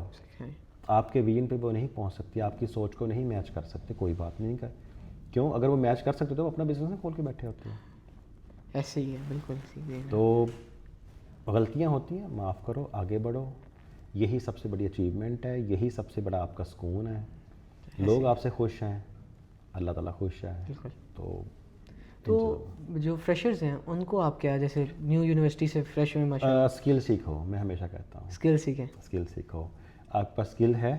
آپ کے ویژن پہ وہ نہیں پہنچ سکتی, آپ کی سوچ کو نہیں میچ کر سکتے, کوئی بات نہیں کر, کیوں اگر وہ میچ کر سکتے تو وہ اپنا بزنس کھول کے بیٹھے ہوتے ہیں. ایسے ہی ہے, بالکل. تو غلطیاں ہوتی ہیں, معاف کرو, آگے بڑھو, یہی سب سے بڑی اچیومنٹ ہے, یہی سب سے بڑا آپ کا سکون ہے. لوگ آپ سے خوش ہیں, اللہ تعالیٰ خوش ہے. تو جو فریشرز ہیں ان کو آپ کیا, جیسے نیو یونیورسٹی سے فریش ہوئے ماشاء اللہ, اسکل سیکھو. میں ہمیشہ کہتا ہوں اسکل سیکھیں. اسکل سیکھو. آپ کے پاس اسکل ہے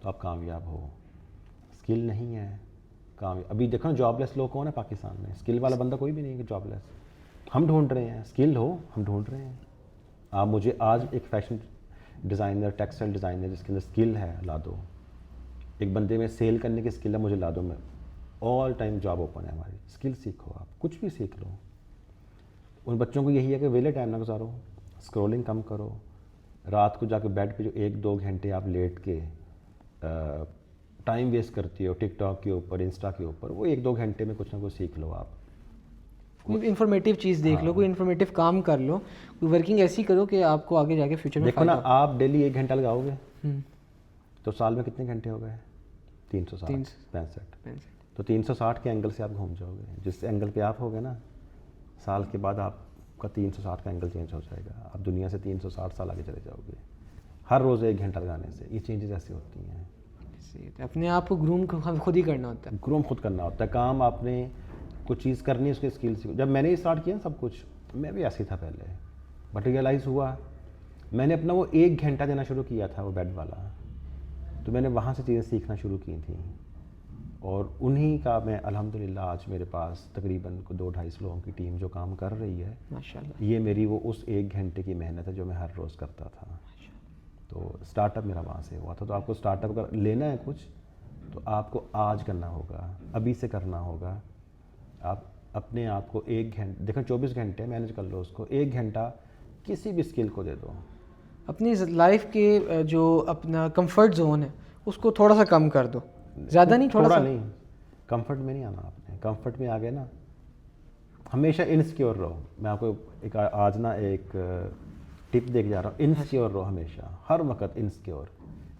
تو آپ کامیاب ہو, اسکل نہیں ہے کامیاب. ابھی دیکھو نا جاب لیس لوگ کون ہے پاکستان میں, اسکل والا بندہ کوئی بھی نہیں ہے جاب لیس. ہم ڈھونڈ رہے ہیں, اسکل ہو, ہم ڈھونڈ رہے ہیں. آپ مجھے آج ایک فیشن ڈیزائنر, ٹیکسٹائل ڈیزائنر جس کے اندر اسکل ہے لا دو. ایک بندے میں سیل کرنے کی اسکل ہے, مجھے لا دو. میں آل ٹائم جاب اوپن ہے ہماری. اسکل سیکھو, آپ کچھ بھی سیکھ لو. ان بچوں کو یہی ہے کہ ویلے ٹائم نہ گزارو, اسکرولنگ کم کرو. رات کو جا کے بیڈ پہ جو 1-2 گھنٹے آپ لیٹ کے ٹائم ویسٹ کرتی ہو ٹک ٹاک کے اوپر, انسٹا کے اوپر, وہ 1-2 گھنٹے میں کچھ نہ کچھ سیکھ لو. آپ کوئی انفارمیٹیو چیز دیکھ لو, کوئی انفارمیٹیو کام کر لو, کوئی ورکنگ ایسی کرو کہ آپ کو آگے جا کے فیوچر میں دیکھو نا, آپ ڈیلی 1 گھنٹہ لگاؤ گے تو سال میں کتنے گھنٹے ہو گئے, 365. تو 360 کے اینگل سے آپ گھوم جاؤ گے. جس اینگل پہ آپ ہو گے نا, سال کے بعد آپ کا 360 کا اینگل چینج ہو جائے گا. آپ دنیا سے 360 سال آگے چلے جاؤ گے ہر روز 1 گھنٹہ لگانے سے. یہ چینجز ایسی ہوتی ہیں. اپنے آپ کو گروم خود ہی کرنا ہوتا ہے. گروم خود کرنا ہوتا ہے. کام آپ نے کچھ چیز کرنی ہے, اس کے اسکلس. جب میں نے اسٹارٹ کیا نا سب کچھ, میں بھی ایسے ہی تھا پہلے, بٹ ریئلائز ہوا میں نے اپنا وہ 1 گھنٹہ دینا شروع کیا تھا وہ بیڈ والا, تو میں نے وہاں سے چیزیں سیکھنا شروع کی تھیں. اور انہی کا میں الحمدللہ آج میرے پاس تقریباً 200-250 لوگوں کی ٹیم جو کام کر رہی ہے ماشاءاللہ. یہ میری وہ اس 1 گھنٹے کی محنت ہے جو میں ہر روز کرتا تھا. تو اسٹارٹ اپ میرا وہاں سے ہوا تھا. تو آپ کو اسٹارٹ اپ اگر لینا ہے کچھ تو آپ کو آج کرنا ہوگا, ابھی سے کرنا ہوگا. آپ اپنے آپ کو 1 گھنٹہ, دیکھیں 24 گھنٹے مینیج کر لو اس کو, 1 گھنٹہ کسی بھی اسکل کو دے دو. اپنی لائف کے جو اپنا کمفرٹ زون ہے اس کو تھوڑا سا کم کر دو, زیادہ نہیں, تھوڑا سا نہیں. کمفرٹ میں نہیں آنا آپ نے. کمفرٹ میں آ گئے نا, ہمیشہ انسیکیور رہو. میں آپ کو آج نا ایک ٹپ دے کے جا رہا ہوں, انسیکیور رہو ہمیشہ, ہر وقت انسیکیور.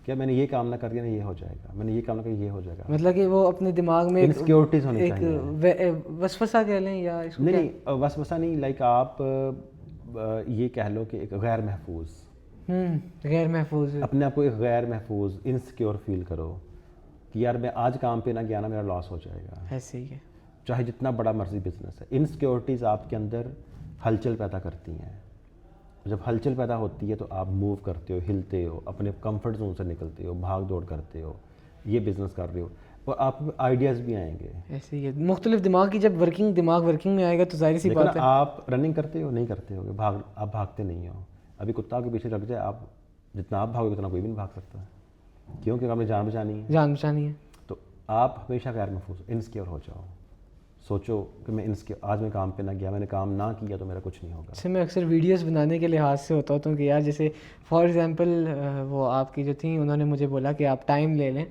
کیا میں نے یہ کام نہ کر دیا نا یہ ہو جائے گا, میں نے یہ کام نہ کیا یہ ہو جائے گا. مطلب کہ وہ اپنے دماغ میں انسیکیورٹیز ہونی چاہیے. ایک وسوسہ کہہ لیں یا اس کو نہیں, وسوسہ نہیں, لائک آپ یہ کہہ لو کہ ایک غیر محفوظ, غیر محفوظ, اپنے آپ کو ایک غیر محفوظ انسیکیور فیل کرو کہ یار میں آج کام پہ نہ گیا نا میرا لاس ہو جائے گا. ایسے ہی ہے, چاہے جتنا بڑا مرضی بزنس ہے. انسیکیورٹیز آپ کے اندر ہلچل پیدا کرتی ہیں. جب ہلچل پیدا ہوتی ہے تو آپ موو کرتے ہو, ہلتے ہو, اپنے کمفرٹ زون سے نکلتے ہو, بھاگ دوڑ کرتے ہو, یہ بزنس کر رہے ہو. اور آپ آئیڈیاز بھی آئیں گے. ایسے ہی ہے مختلف دماغ کی جب دماغ ورکنگ میں آئے گا تو ظاہر سی بات ہے. آپ رننگ کرتے ہو نہیں کرتے ہو گے, آپ بھاگتے نہیں ہو. ابھی کتا کے پیچھے لگ جائے, آپ جتنا آپ بھاگو اتنا کوئی بھی نہیں بھاگ سکتا. کیوں کہ آپ نے جان بچانی ہے. تو آپ ہمیشہ غیر محفوظ انسیکیور ہو جاؤ. سوچو کہ میں آج میں کام پہ نہ گیا, میں نے کام نہ کیا تو میرا کچھ نہیں ہوگا. میں اکثر ویڈیوز بنانے کے لحاظ سے ہوتا ہوں کہ یار جیسے فار ایگزامپل وہ آپ کی جو تھیں انہوں نے مجھے بولا کہ آپ ٹائم لے لیں,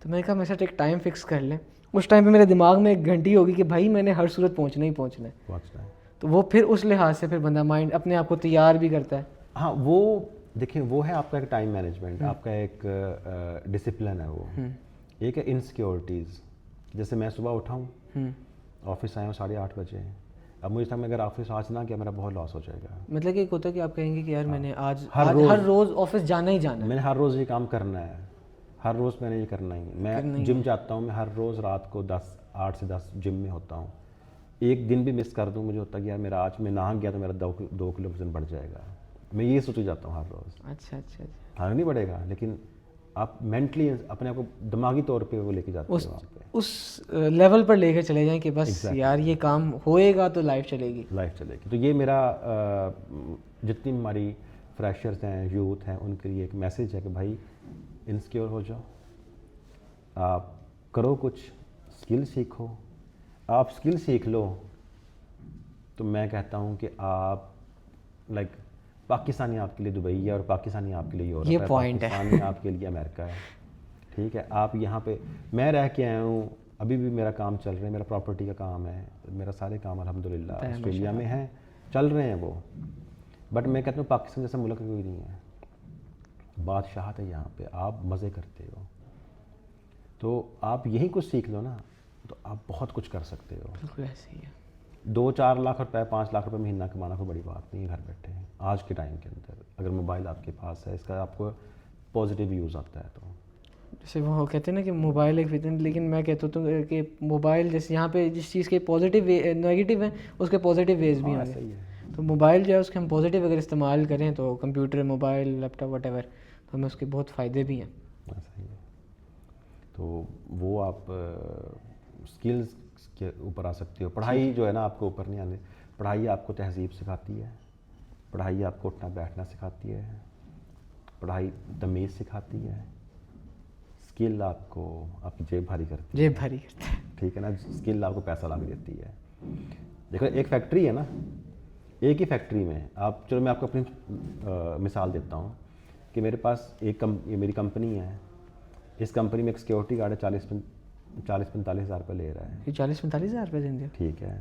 تو میں نے کہا میرے ساتھ ایک ٹائم فکس کر لیں. اس ٹائم پہ میرے دماغ میں ایک گھنٹی ہوگی کہ بھائی میں نے ہر صورت پہنچنا ہی پہنچنا ہے. تو وہ پھر اس لحاظ سے پھر بندہ مائنڈ اپنے آپ کو تیار بھی کرتا ہے. ہاں وہ دیکھیں وہ ہے آپ کا ایک ٹائم مینجمنٹ, آپ کا ایک ڈسپلن ہے. وہ ایک ہے انسیکیورٹیز. جیسے میں صبح اٹھا ہوں, آفس آیا ہوں 8:30 بجے, اب مجھے تھا میں اگر آفس آج نہ کیا میرا بہت لاس ہو جائے گا. مطلب کہ ایک ہوتا ہے کہ آپ کہیں گے کہ یار میں نے آج ہر روز آفس جانا ہی جانا ہے, میں نے ہر روز یہ کام کرنا ہے, ہر روز میں نے یہ کرنا ہی ہے. میں جم جاتا ہوں, میں ہر روز رات کو 8 سے 10 جم میں ہوتا ہوں. ایک دن بھی مس کر دوں مجھے ہوتا ہے کہ یار میرا آج میں نہ گیا تو میرا 2 کلو وزن بڑھ جائے گا. میں یہ سوچ جاتا ہوں ہر روز. اچھا اچھا ہاں نہیں بڑھے گا, لیکن آپ مینٹلی اپنے آپ کو دماغی طور پہ وہ لے کے جاتے ہیں وہاں پہ, اس لیول پر لے کے چلے جائیں کہ بس یار یہ کام ہوئے گا تو لائف چلے گی. تو یہ میرا جتنی ہماری فریشرز ہیں, یوتھ ہیں, ان کے لیے ایک میسیج ہے کہ بھائی انسیکیور ہو جاؤ, آپ کرو کچھ, اسکل سیکھو. آپ اسکل سیکھ لو تو میں کہتا ہوں کہ آپ لائک پاکستانی آپ کے لیے دبئی ہے, اور پاکستانی آپ کے لیے یورپ ہے, پاکستانی آپ کے لیے امریکہ ہے. ٹھیک ہے, آپ یہاں پہ, میں رہ کے آیا ہوں, ابھی بھی میرا کام چل رہا ہے, میرا پراپرٹی کا کام ہے, میرا سارے کام الحمدللہ آسٹریلیا میں ہیں, چل رہے ہیں وہ. بٹ میں کہتا ہوں پاکستان جیسا ملک کوئی نہیں ہے. بادشاہت ہے یہاں پہ, آپ مزے کرتے ہو. تو آپ یہی کچھ سیکھ لو نا تو آپ بہت کچھ کر سکتے ہو. بالکل ایسے ہی ہے. 2-4 لاکھ روپے 5 لاکھ روپے مہینہ کمانا کوئی بڑی بات نہیں ہے گھر بیٹھے ہیں آج کے ٹائم کے اندر. اگر موبائل آپ کے پاس ہے, اس کا آپ کو پازیٹیو یوز آتا ہے. تو جیسے وہ کہتے ہیں نا کہ موبائل ایک فتن, لیکن میں کہتا ہوں کہ موبائل جیسے یہاں پہ جس چیز کے پازیٹیو نیگیٹو ہیں اس کے پازیٹیو ویز بھی ہیں. صحیح ہے. تو موبائل جو ہے اس کے ہم پازیٹیو اگر استعمال کریں تو computer, mobile, laptop, whatever, تو ہمیں اس کے بہت فائدے بھی ہیں. صحیح ہے. تو وہ آپ اسکلز کے اوپر آ سکتے ہو. پڑھائی جو ہے نا آپ کو اوپر نہیں آنے, پڑھائی آپ کو تہذیب سکھاتی ہے, پڑھائی آپ کو اٹھنا بیٹھنا سکھاتی ہے, پڑھائی تمیز سکھاتی ہے. اسکل آپ کو آپ کی جیب بھاری کرتی ہے. ٹھیک ہے نا, اسکل آپ کو پیسہ لا کے دیتی ہے. دیکھو ایک فیکٹری ہے نا, ایک ہی فیکٹری میں آپ, چلو میں آپ کو اپنی مثال دیتا ہوں کہ میرے پاس یہ میری کمپنی ہے, اس کمپنی میں ایک سیکورٹی گارڈ ہے 40-45 ہزار روپے لے رہا ہے. 40-45 ہزار روپے دیں گے. ٹھیک ہے.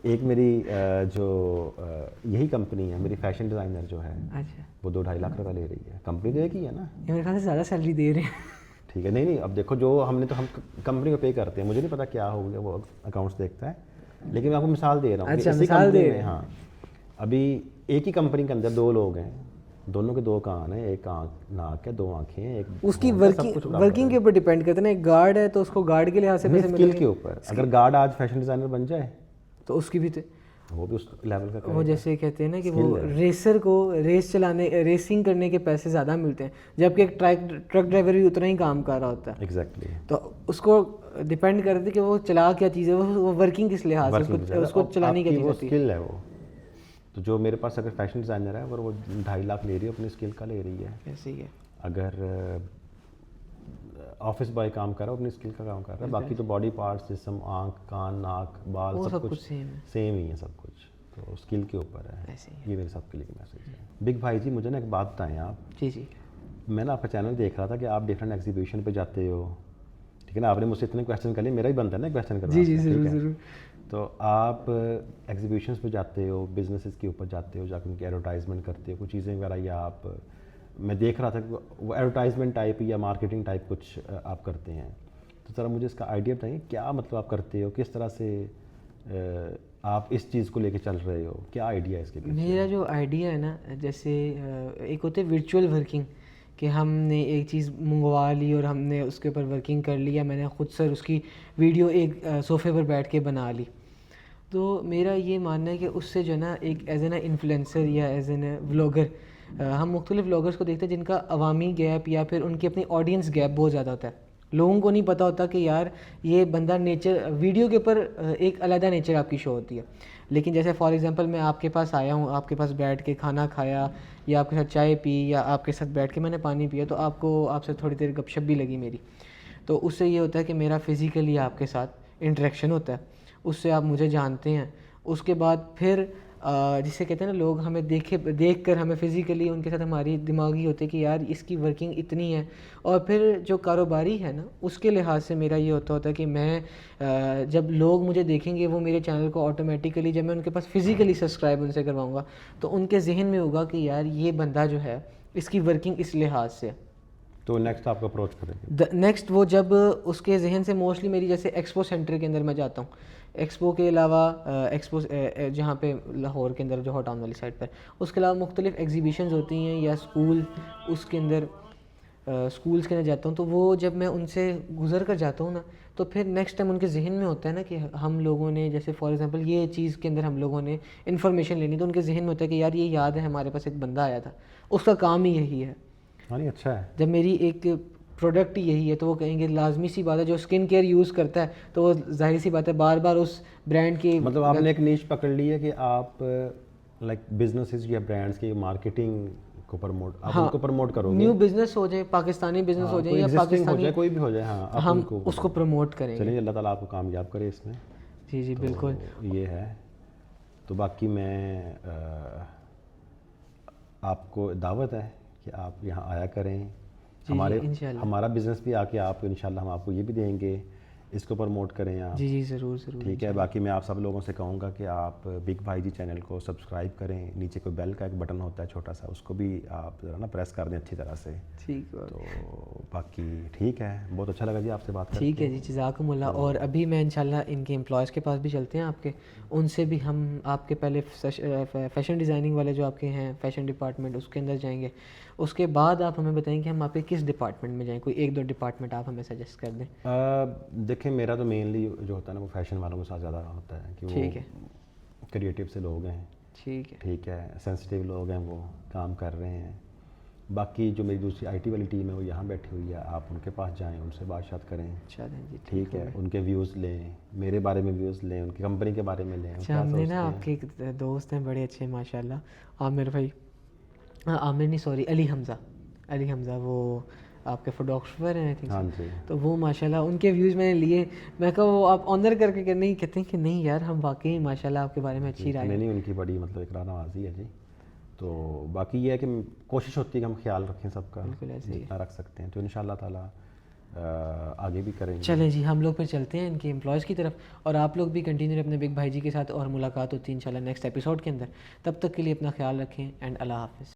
ایک میری جو یہی کمپنی ہے, میری فیشن ڈیزائنر جو ہے, وہ 2-2.5 لاکھ روپے لے رہی ہے. کمپنی تو ایک ہی ہے نا. میرے خیال سے زیادہ سیلری دے رہے ہیں. ٹھیک ہے, نہیں اب دیکھو جو ہم کمپنی کو پے کرتے ہیں, مجھے نہیں پتا کیا ہو گیا, وہ اکاؤنٹس دیکھتا ہے, لیکن میں آپ کو مثال دے رہا ہوں. اچھا مثال دے رہے ہیں. ہاں, ابھی ایک ہی کمپنی کے اندر 2 لوگ ہیں, دونوں کے 2 کان ہیں, ایک ناک ہے, 2 آنکھیں ہیں. اس کی ورکنگ کے اوپر ڈیپینڈ کرتے ہیں. ایک گارڈ ہے تو اس کو گارڈ کے لحاظ سے پیسے اسکل کے اوپر. اگر گارڈ آج فیشن ڈیزائنر بن جائے تو اس کی بھی وہ بھی اس لیول کا کرے. وہ جیسے کہتے ہیں نا کہ وہ ریسر کو ریسنگ کرنے کے پیسے زیادہ ملتے ہیں, جبکہ ایک ٹرک ڈرائیور بھی اتنا ہی کام کر رہا ہوتا ہے. ایگزیکٹلی. تو اس کو ڈیپینڈ کرتے ہیں کہ وہ چلا کیا چیز ہے, وہ ورکنگ کس لحاظ سے اس کو چلانے کی وہ اسکل ہے. وہ تو جو میرے پاس اگر فیشن ڈیزائنر ہے وہ 2.5 لاکھ لے رہی ہے, اپنی اسکل کا لے رہی ہے. ایسے ہی ہے. اگر آفس بوائے کام کر رہا ہے, اپنی اسکل کا کام کر رہا ہے. باقی تو باڈی پارٹس, جسم, آنکھ, کان, ناک, بال, سب کچھ سیم ہی ہے سب کچھ. تو اسکل کے اوپر ہے. یہ میرے سب کے لیے میسیج ہے. بگ بھائی جی مجھے نا ایک بات بتائیں آپ. جی. میں نا آپ کا چینل دیکھ رہا تھا کہ آپ ڈفرینٹ ایگزیبیشن پہ جاتے ہو. ٹھیک ہے نا, آپ نے مجھ سے اتنے کویشچن کر لیے, میرا ہی بنتا ہے نا کویشچن کرنا. جی ضرور. تو آپ ایگزیبیشنس پہ جاتے ہو, بزنسز کے اوپر جاتے ہو, جا کے ان کی ایڈورٹائزمنٹ کرتے ہو, کچھ چیزیں وغیرہ, یا آپ, میں دیکھ رہا تھا کہ وہ ایڈورٹائزمنٹ ٹائپ یا مارکیٹنگ ٹائپ کچھ آپ کرتے ہیں. تو ذرا مجھے اس کا آئیڈیا بتائیے, کیا مطلب آپ کرتے ہو, کس طرح سے آپ اس چیز کو لے کے چل رہے ہو, کیا آئیڈیا ہے اس کے پیچھے؟ میرا جو آئیڈیا ہے نا, جیسے ایک ہوتے ورچوئل ورکنگ, کہ ہم نے ایک چیز منگوا لی اور ہم نے اس کے اوپر ورکنگ کر لی, یا میں نے خود سے اس کی ویڈیو ایک صوفے پر بیٹھ کے بنا لی. تو میرا یہ ماننا ہے کہ اس سے جو ہے نا ایک ایز این انفلوئنسر یا ایز این ولاگر, ہم مختلف ولاگرس کو دیکھتے ہیں جن کا عوامی گیپ یا پھر ان کی اپنی آڈینس گیپ بہت زیادہ ہوتا ہے. لوگوں کو نہیں پتہ ہوتا کہ یار یہ بندہ نیچر ویڈیو کے اوپر ایک علیحدہ نیچر آپ کی شو ہوتی ہے، لیکن جیسے فار ایگزامپل میں آپ کے پاس آیا ہوں، آپ کے پاس بیٹھ کے کھانا کھایا یا آپ کے ساتھ چائے پی یا آپ کے ساتھ بیٹھ کے میں نے پانی پیا، تو آپ سے تھوڑی دیر گپ شپ بھی لگی میری، تو اس سے یہ ہوتا ہے کہ میرا فزیکلی آپ کے ساتھ انٹریکشن ہوتا ہے، اس سے آپ مجھے جانتے ہیں. اس کے بعد پھر جسے کہتے ہیں نا لوگ ہمیں دیکھ کر ہمیں فزیکلی ان کے ساتھ ہماری دماغی ہوتے کہ یار اس کی ورکنگ اتنی ہے. اور پھر جو کاروباری ہے نا اس کے لحاظ سے میرا یہ ہوتا ہے کہ میں جب لوگ مجھے دیکھیں گے وہ میرے چینل کو آٹومیٹیکلی جب میں ان کے پاس فزیکلی سبسکرائب ان سے کرواؤں گا تو ان کے ذہن میں ہوگا کہ یار یہ بندہ جو ہے اس کی ورکنگ اس لحاظ سے. تو نیکسٹ آپ کو اپروچ کریں گے؟ نیکسٹ وہ جب اس کے ذہن سے موسٹلی میری جیسے ایکسپو سینٹر کے اندر میں جاتا ہوں، ایکسپو کے علاوہ ایکسپو جہاں پہ لاہور کے اندر جو ہاؤ ٹاؤن والی سائڈ پر، اس کے علاوہ مختلف ایگزیبیشنز ہوتی ہیں یا اسکول، اس کے اندر اسکولس کے اندر جاتا ہوں، تو وہ جب میں ان سے گزر کر جاتا ہوں نا تو پھر نیکسٹ ٹائم ان کے ذہن میں ہوتا ہے نا کہ ہم لوگوں نے جیسے فار ایگزامپل یہ چیز کے اندر ہم لوگوں نے انفارمیشن لینی، تو ان کے ذہن میں ہوتا ہے کہ یار یہ یاد ہے ہمارے پاس ایک بندہ آیا تھا، اس کا کام ہی یہی ہے. ہاں نہیں اچھا ہے. جب میری ایک پروڈکٹ یہی ہے تو وہ کہیں گے لازمی سی بات ہے، جو اسکن کیئر یوز کرتا ہے تو وہ ظاہر سی بات ہے بار بار اس برانڈ کی مطلب آپ نے ایک نیش پکڑ لی ہے کہ آپ لائک بزنسز یا برانڈس کی مارکیٹنگ کو پروموٹ، آپ ان کو پروموٹ کرو گے. نیو بزنس ہو جائے، پاکستانی بزنس ہو جائے یا پاکستانی ہو جائے، کوئی بھی ہو جائے، ہاں ہم اس کو پروموٹ کریں گے. چلیے اللہ تعالیٰ آپ کو کامیاب کرے اس میں. جی جی بالکل یہ ہے. تو باقی میں آپ کو دعوت ہے کہ آپ یہاں آیا کریں. ہمارا بزنس بھی آ کے آپ کو انشاءاللہ ہم آپ کو یہ بھی دیں گے، اس کو پروموٹ کریں آپ. جی جی ضرور ضرور. ٹھیک ہے. باقی میں آپ سب لوگوں سے کہوں گا کہ آپ بگ بھائی جی چینل کو سبسکرائب کریں. نیچے کوئی بیل کا ایک بٹن ہوتا ہے چھوٹا سا، اس کو بھی آپ ذرا نا پریس کر دیں اچھی طرح سے. ٹھیک ہے. تو باقی ٹھیک ہے. بہت اچھا لگا جی آپ سے بات کر کے. ٹھیک ہے جی جزاکم اللہ. اور ابھی میں انشاءاللہ ان کے امپلائز کے پاس بھی چلتے ہیں آپ کے، ان سے بھی ہم آپ کے پہلے فیشن ڈیزائننگ والے جو آپ کے ہیں فیشن ڈپارٹمنٹ اس کے اندر جائیں گے. اس کے بعد آپ ہمیں بتائیں کہ ہم آپ کے کس ڈپارٹمنٹ میں جائیں، کوئی ایک دو ڈپارٹمنٹ آپ ہمیں سجیسٹ کر دیں. دیکھیں میرا تو مینلی جو ہوتا ہے نا وہ فیشن والوں کے ساتھ زیادہ ہوتا ہے کہ وہ کریٹیو سے لوگ ہیں. ٹھیک ہے. سینسٹیو لوگ ہیں، وہ کام کر رہے ہیں. باقی جو میری دوسری آئی ٹی والی ٹیم ہے وہ یہاں بیٹھی ہوئی ہے، آپ ان کے پاس جائیں، ان سے بات شات کریں. ٹھیک ہے. ان کے ویوز لیں، میرے بارے میں ویوز لیں، ان کی کمپنی کے بارے میں لیں. ہم نے نا آپ کے دوست ہیں بڑے اچھے ماشاء اللہ، عامر بھائی، عامر نہیں سوری علی حمزہ وہ آپ کے فوٹوگرافر ہیں آئی تھنک. تو وہ ماشاء اللہ ان کے ویوز میں نے لیے، میں کہا وہ آپ آنر کر کے نہیں کہتے ہیں کہ نہیں یار ہم واقعی ماشاء اللہ آپ کے بارے میں اچھی رائے. نہیں ان کی بڑی مطلب اقرار نوازی ہے جی. تو باقی یہ ہے کہ کوشش ہوتی ہے کہ ہم خیال رکھیں سب کا جتنا رکھ سکتے ہیں، تو ان شاء اللہ تعالیٰ آگے بھی کریں گے. چلیں جی ہم لوگ پھر چلتے ہیں ان کے امپلائز کی طرف، اور آپ لوگ بھی کنٹینیو اپنے بگ بھائی جی کے ساتھ، اور ملاقات ہوتی ہے انشاءاللہ نیکسٹ ایپیسوڈ کے اندر. تب تک کے لیے اپنا خیال رکھیں اینڈ اللہ حافظ.